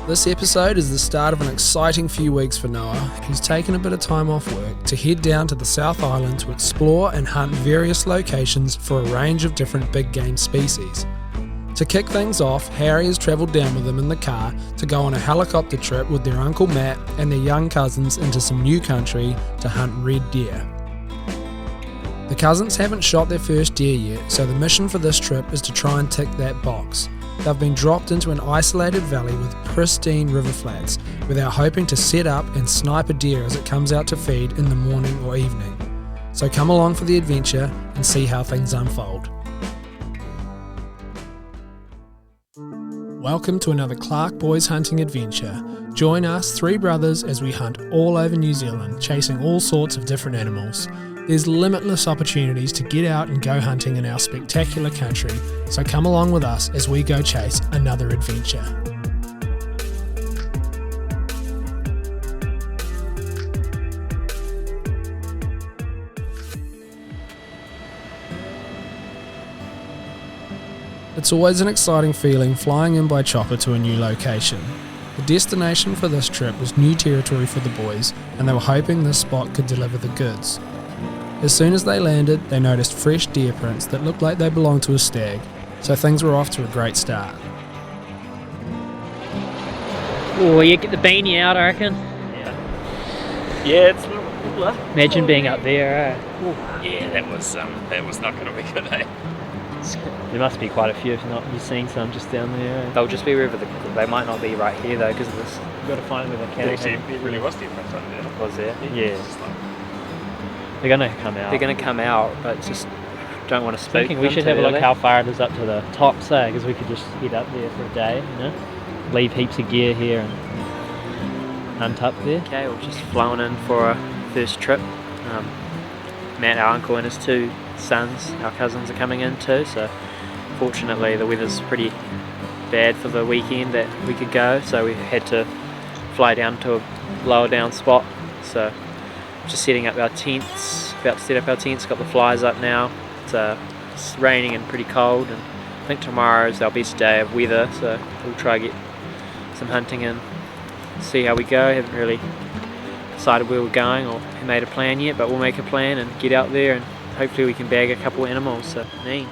This episode is the start of an exciting few weeks for Noah, who's taken a bit of time off work to head down to the South Island to explore and hunt various locations for a range of different big game species. To kick things off, Harry has travelled down with him in the car to go on a helicopter trip with their Uncle Matt and their young cousins into some new country to hunt red deer. The cousins haven't shot their first deer yet, so the mission for this trip is to try and tick that box. They've been dropped into an isolated valley with pristine river flats, where they're hoping to set up and snipe a deer as it comes out to feed in the morning or evening. So come along for the adventure and see how things unfold. Welcome to another Clarke Boys hunting adventure. Join us, three brothers, as we hunt all over New Zealand, chasing all sorts of different animals. There's limitless opportunities to get out and go hunting in our spectacular country, so come along with us as we go chase another adventure. It's always an exciting feeling flying in by chopper to a new location. The destination for this trip was new territory for the boys, and they were hoping this spot could deliver the goods. As soon as they landed, they noticed fresh deer prints that looked like they belonged to a stag, so things were off to a great start. Oh, you get the beanie out, I reckon. Yeah, it's a little cooler. Imagine being up there, Yeah, that was not going to be good, eh? There must be quite a few, if not, you've seen some just down there. They'll just be wherever they might not be right here though, because of this. You've got to find where they can. Actually, it really was different on there. Was there? Yeah. It's just like, They're going to come out. They're going to come out, but just don't want to spook Thinking we them should too have a look early. how far it is up to the top, say, because we could just head up there for a day, you know? Leave heaps of gear here and hunt up there. Okay, we're just flown in for our first trip. Matt, our uncle, and his two sons, our cousins, are coming in too, so fortunately the weather's pretty bad for the weekend that we could go, so we had to fly down to a lower down spot. So just setting up our tents, about to set up our tents, got the flies up now. It's raining and pretty cold, and I think tomorrow is our best day of weather, so we'll try to get some hunting in, see how we go. Haven't really decided where we're going or made a plan yet, but we'll make a plan and get out there and hopefully we can bag a couple of animals. So neat.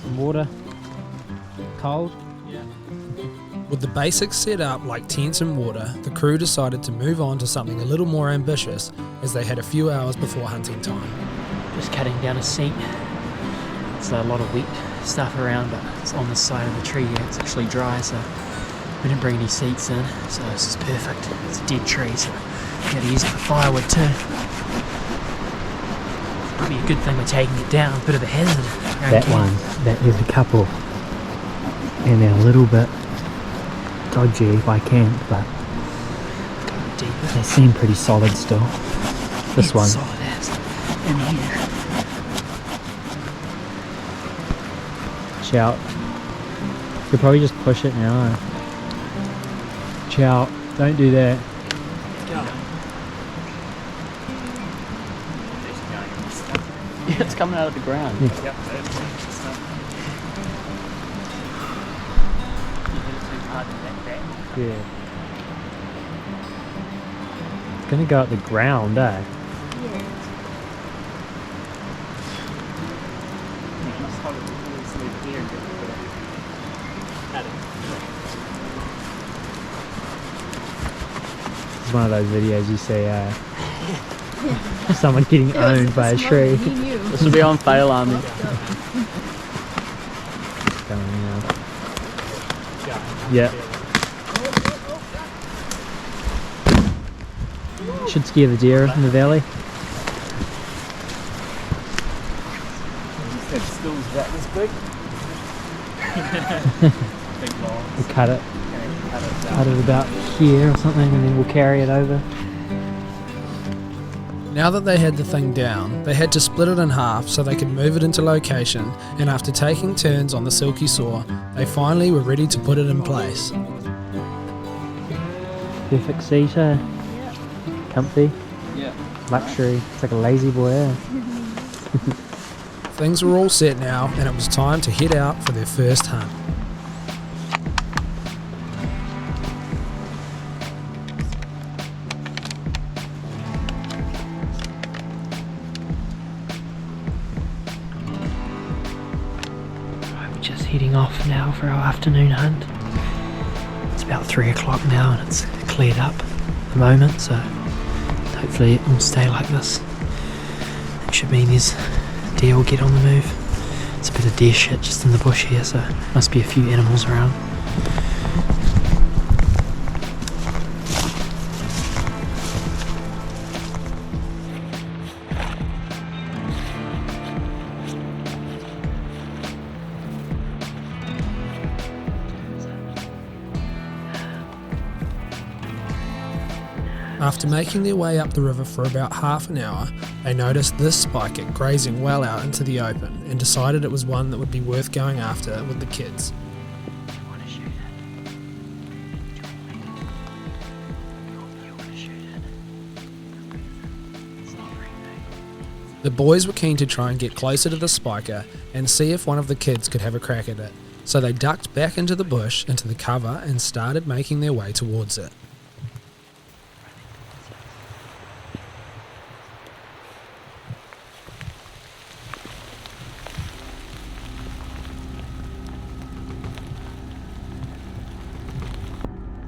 Some water. Cold. With the basics set up like tents and water, the crew decided to move on to something a little more ambitious as they had a few hours before hunting time. Just cutting down a seat. It's a lot of wet stuff around, but it's on the side of the tree here. It's actually dry, so we didn't bring any seats in, so this is perfect. It's a dead tree, so we got to use it for firewood too. Probably a good thing we're taking it down, a bit of a hazard. That is a couple, and they're a little bit dodgy by camp, but Deeper. they seem pretty solid still. This one. Solid as in here. Shout. Could probably just push it now. Chow, don't do that. Yeah, it's coming out of the ground. Yeah. Yeah. It's gonna go at the ground, eh? It's one of those videos you see someone getting owned by a tree. This will be on Fail Army. Yeah. Should scare the deer in the valley. We'll cut it about here or something, and then we'll carry it over. Now that they had the thing down, they had to split it in half so they could move it into location, and after taking turns on the silky saw, they finally were ready to put it in place. Perfect seat, eh? Comfy. Yeah. Luxury. It's like a lazy boy, eh? Things were all set now, and it was time to head out for their first hunt. just heading off now for our afternoon hunt. It's about 3 o'clock now and it's cleared up at the moment, so hopefully it will stay like this. It should mean there's deer will get on the move. It's a bit of deer shit just in the bush here, so must be a few animals around. After making their way up the river for about half an hour, they noticed this spiker grazing well out into the open and decided it was one that would be worth going after with the kids. The boys were keen to try and get closer to the spiker and see if one of the kids could have a crack at it, so they ducked back into the bush, into the cover, and started making their way towards it.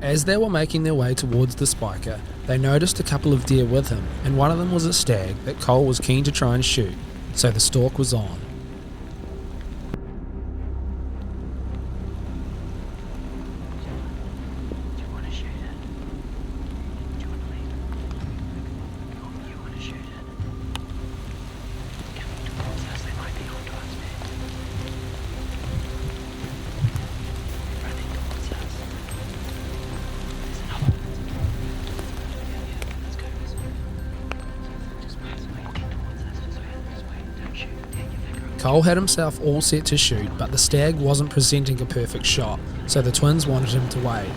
As they were making their way towards the spiker, they noticed a couple of deer with him, and one of them was a stag that Cole was keen to try and shoot, so the stalk was on. Cole had himself all set to shoot, but the stag wasn't presenting a perfect shot, so the twins wanted him to wait.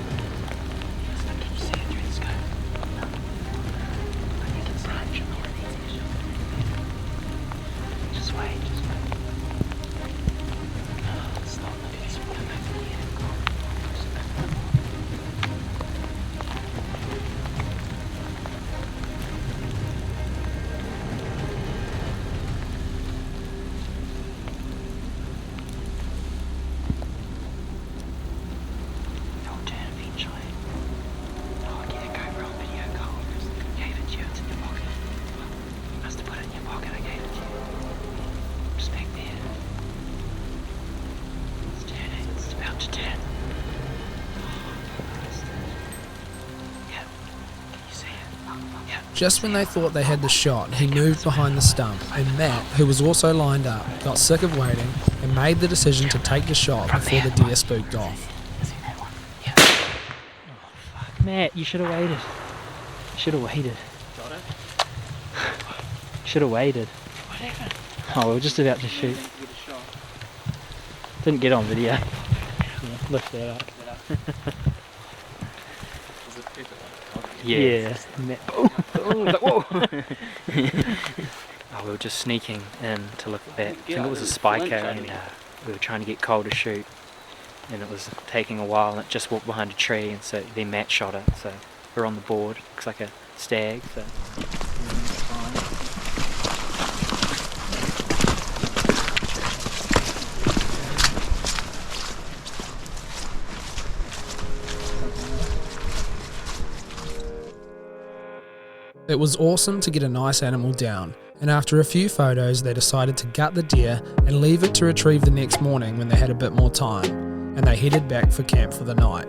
Just when they thought they had the shot, he moved behind the stump, and Matt, who was also lined up, got sick of waiting and made the decision to take the shot before the deer spooked off. Matt, you should have waited. Should have waited. Got it? Should have waited. What happened? Oh, we were just about to shoot. Didn't get on video. Yeah, lift that up. Yeah. Whoa. Oh, we were just sneaking in to look at that. I think it was a spiker, and we were trying to get Cole to shoot, and it was taking a while, and it just walked behind a tree, and so then Matt shot it, so we're on the board. Looks like a stag, so It was awesome to get a nice animal down, and after a few photos they decided to gut the deer and leave it to retrieve the next morning when they had a bit more time, and they headed back for camp for the night.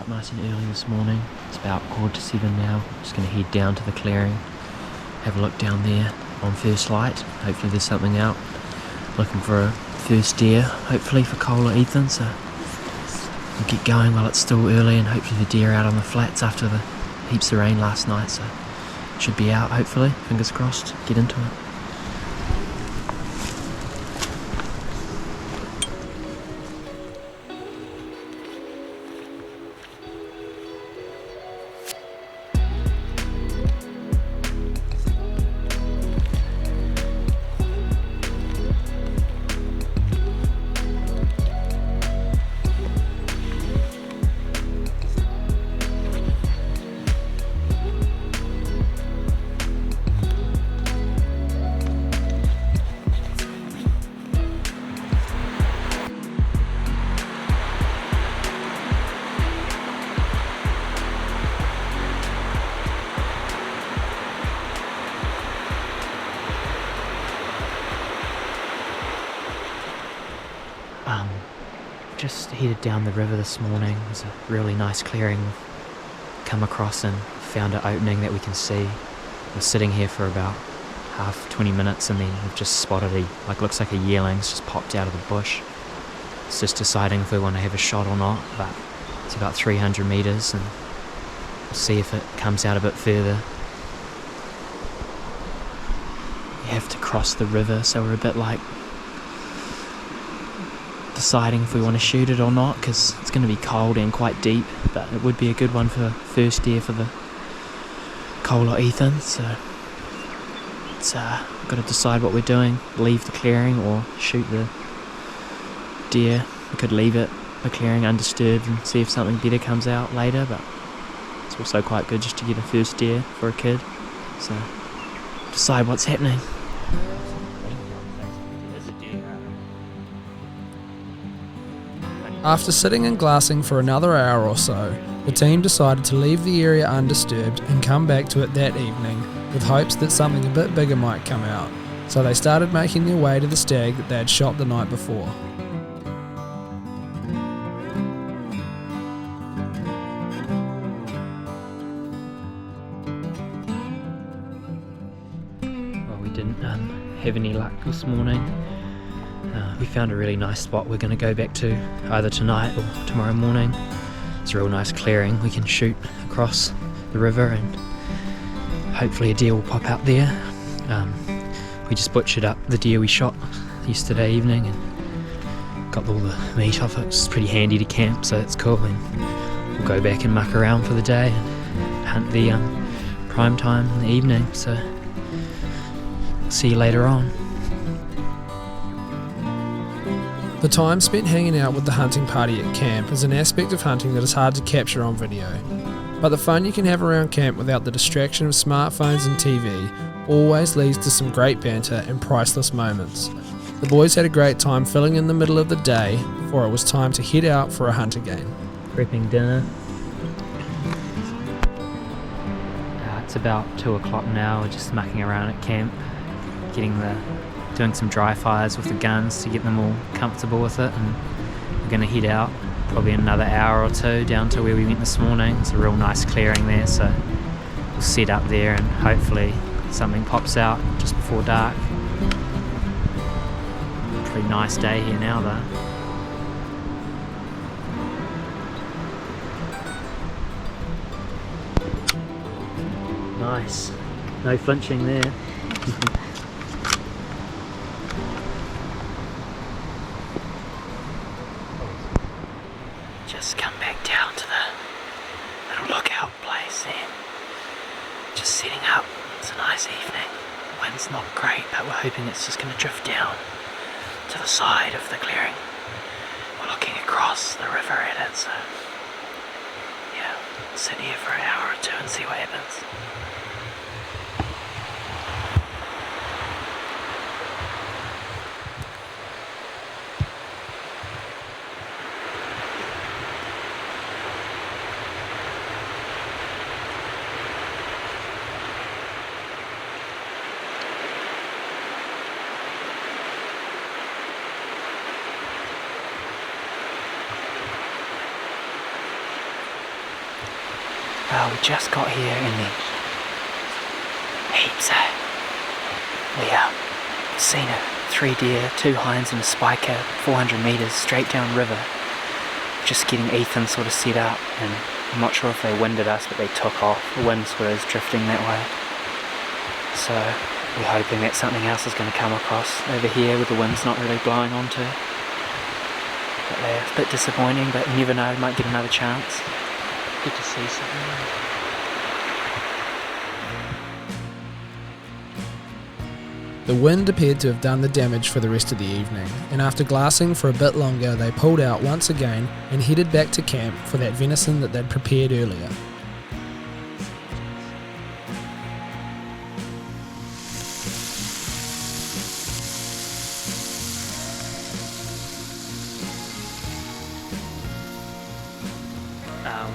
Nice and early this morning. It's about 7:15 now. Just going to head down to the clearing, have a look down there on first light. Hopefully there's something out. Looking for a first deer, hopefully for Cole or Ethan, so we'll get going while it's still early, and hopefully the deer are out on the flats after the heaps of rain last night, so should be out hopefully, fingers crossed, get into it. just headed down the river this morning. There's a really nice clearing we've come across and found an opening that we can see. We're sitting here for about 20 minutes and then we've just spotted looks like a yearling's just popped out of the bush. It's just deciding if we want to have a shot or not, but it's about 300 metres and we'll see if it comes out a bit further. We have to cross the river, so we're a bit deciding if we want to shoot it or not, because it's going to be cold and quite deep, but it would be a good one for first deer for the Cole or Ethan, so it's got to decide what we're doing, leave the clearing or shoot the deer. We could leave the clearing undisturbed and see if something better comes out later, but it's also quite good just to get a first deer for a kid, so decide what's happening. After sitting and glassing for another hour or so, the team decided to leave the area undisturbed and come back to it that evening with hopes that something a bit bigger might come out. So they started making their way to the stag that they had shot the night before. Well, we didn't have any luck this morning. We found a really nice spot we're going to go back to either tonight or tomorrow morning. It's a real nice clearing. We can shoot across the river and hopefully a deer will pop out there. We just butchered up the deer we shot yesterday evening and got all the meat off it. It's pretty handy to camp, so it's cool, and we'll go back and muck around for the day and hunt the prime time in the evening, so see you later on. The time spent hanging out with the hunting party at camp is an aspect of hunting that is hard to capture on video. But the fun you can have around camp without the distraction of smartphones and TV always leads to some great banter and priceless moments. The boys had a great time filling in the middle of the day before it was time to head out for a hunt again. Prepping dinner. It's about 2 o'clock now. We're just mucking around at camp, doing some dry fires with the guns to get them all comfortable with it, and we're going to head out probably another hour or two down to where we went this morning. It's a real nice clearing there, so we'll set up there and hopefully something pops out just before dark. Pretty nice day here now though. Nice, no flinching there. Just come back down to the little lookout place and just setting up. It's a nice evening. The wind's not great, but we're hoping it's just going to drift down to the side of the clearing. We're looking across the river at it, so yeah, sit here for an hour or two and see what happens. We just got here and then heaps we seen 3 deer, 2 hinds and a spiker, 400 metres straight down river. Just getting Ethan sort of set up, and I'm not sure if they winded us, but they took off. The wind sort of is drifting that way. So we're hoping that something else is going to come across over here with the wind's not really blowing onto. But yeah, it's a bit disappointing, but you never know, might get another chance. Good to see something. The wind appeared to have done the damage for the rest of the evening, and after glassing for a bit longer they pulled out once again and headed back to camp for that venison that they'd prepared earlier.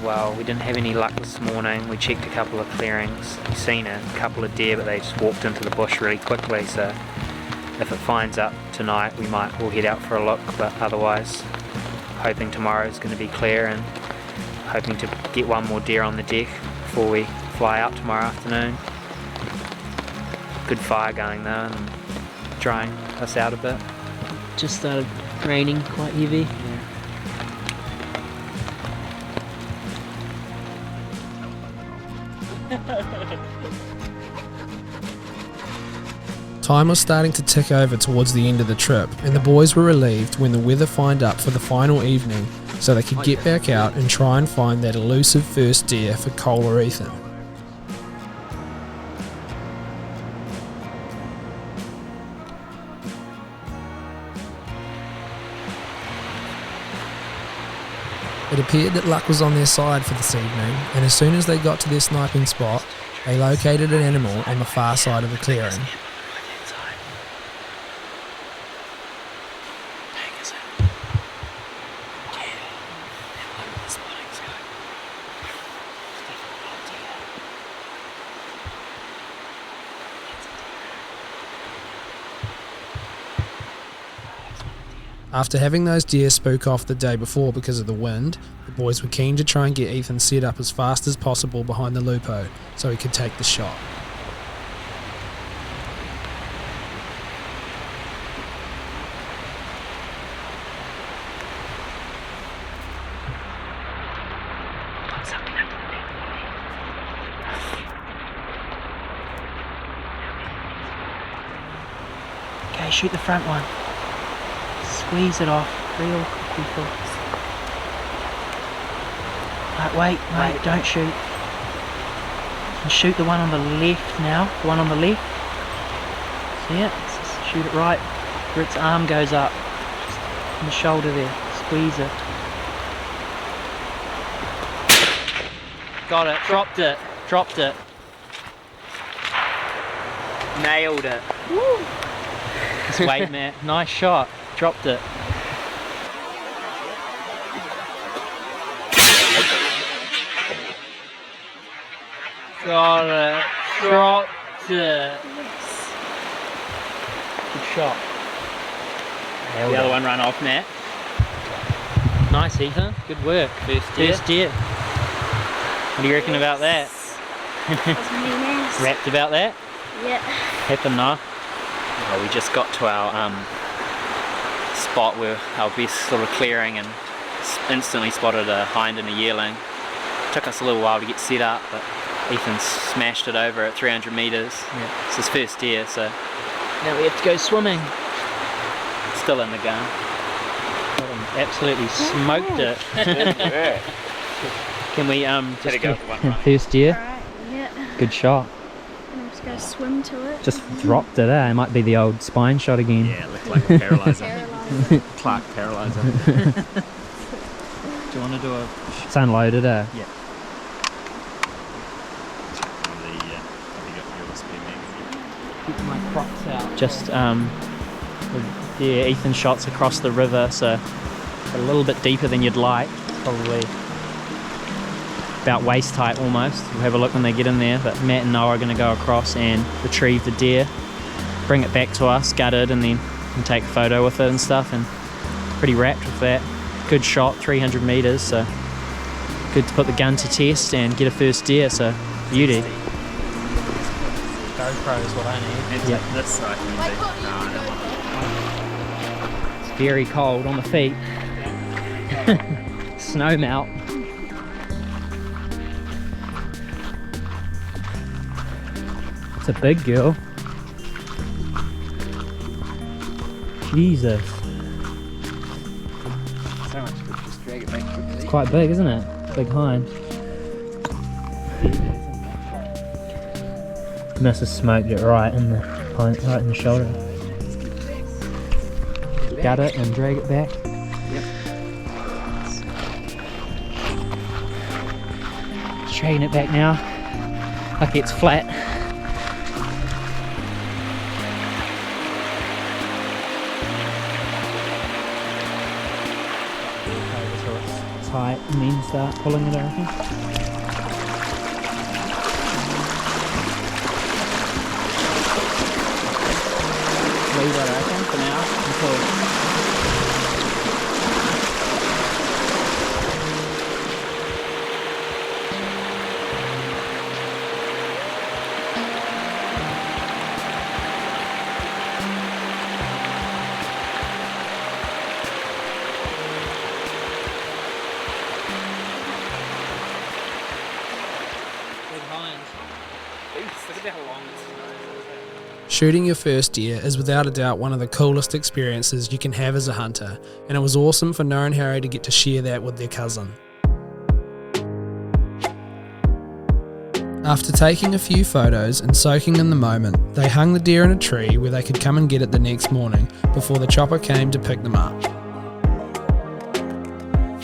Well, we didn't have any luck this morning. We checked a couple of clearings. We've seen a couple of deer, but they just walked into the bush really quickly, so if it finds up tonight we'll head out for a look, but otherwise hoping tomorrow is going to be clear and hoping to get one more deer on the deck before we fly out tomorrow afternoon. Good fire going though and drying us out a bit. Just started raining quite heavy. Time was starting to tick over towards the end of the trip, and the boys were relieved when the weather fined up for the final evening so they could get back out and try and find that elusive first deer for Cole or Ethan. It appeared that luck was on their side for this evening, and as soon as they got to their sniping spot, they located an animal on the far side of the clearing. After having those deer spook off the day before because of the wind, the boys were keen to try and get Ethan set up as fast as possible behind the lupo so he could take the shot. Okay, shoot the front one. Squeeze it off, real people. Right, wait, don't shoot. And shoot the one on the left now, the one on the left. See it? Just shoot it right where its arm goes up. Just on the shoulder there, squeeze it. Got it, dropped it. Nailed it. Woo. Just wait, Matt, nice shot. Dropped it. Got it. Dropped it. Good shot. The other one ran off, Matt. Nice, Ethan. Good work. First deer. What do you reckon about that? Wrapped about that? Yeah. Happened now. Well, we just got to our spot where our best sort of clearing and instantly spotted a hind and a yearling. Took us a little while to get set up, but Ethan smashed it over at 300 metres. Yeah. It's his first deer, so Now we have to go swimming. still in the gun. Absolutely smoked it. Can we just go for one run. first deer? Alright, yeah. Good shot. And I'm just gonna swim to it. Just dropped it, eh? It might be the old spine shot again. Yeah, it looked like a paralyzer. Paralyzed. Clarke paralyzer. Do you want to do a... It's unloaded, eh? Yeah. Keep my crocs out. Just, yeah, Ethan shots across the river, so a little bit deeper than you'd like. Probably about waist height almost. We'll have a look when they get in there, but Matt and Noah are going to go across and retrieve the deer, bring it back to us, gut it, and then take a photo with it and stuff, and pretty wrapped with that. Good shot, 300 metres, so good to put the gun to test and get a first deer, so beauty. GoPro is what I need. Yep. This I can do. No, I don't want it. It's very cold on the feet. Snow melt. It's a big girl. Jesus. So much good. Just drag it back quickly. It's quite big, isn't it? Big hind. Must have smoked it right in the right in the shoulder. Gut it and drag it back. Just dragging it back now. Lucky it's flat. It's tight and then start pulling it, I reckon. Leave it, I reckon, for now until Shooting your first deer is without a doubt one of the coolest experiences you can have as a hunter, and it was awesome for Noah and Harry to get to share that with their cousin. After taking a few photos and soaking in the moment, they hung the deer in a tree where they could come and get it the next morning before the chopper came to pick them up.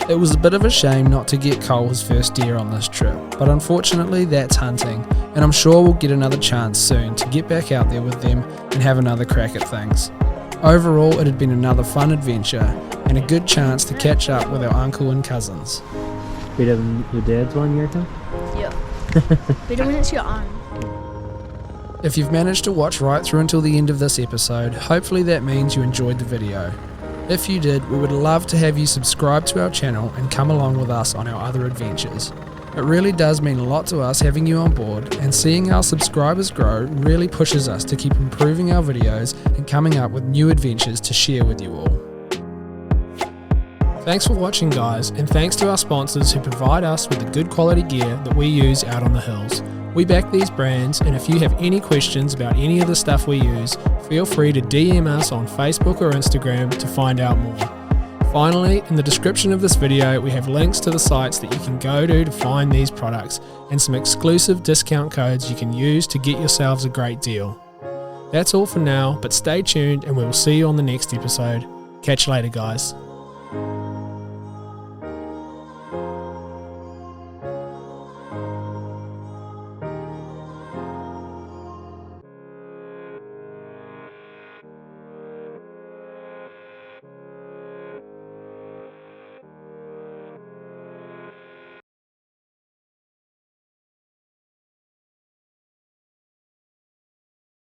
It was a bit of a shame not to get Cole his first deer on this trip, but unfortunately that's hunting, and I'm sure we'll get another chance soon to get back out there with them and have another crack at things. Overall, it had been another fun adventure and a good chance to catch up with our uncle and cousins. Better than your dad's one, you reckon? Yeah. Better when it's your own. If you've managed to watch right through until the end of this episode, hopefully that means you enjoyed the video. If you did, we would love to have you subscribe to our channel and come along with us on our other adventures. It really does mean a lot to us having you on board, and seeing our subscribers grow really pushes us to keep improving our videos and coming up with new adventures to share with you all. Thanks for watching, guys, and thanks to our sponsors who provide us with the good quality gear that we use out on the hills. We back these brands, and if you have any questions about any of the stuff we use, feel free to DM us on Facebook or Instagram to find out more. Finally, in the description of this video, we have links to the sites that you can go to find these products, and some exclusive discount codes you can use to get yourselves a great deal. That's all for now, but stay tuned and we will see you on the next episode. Catch you later, guys.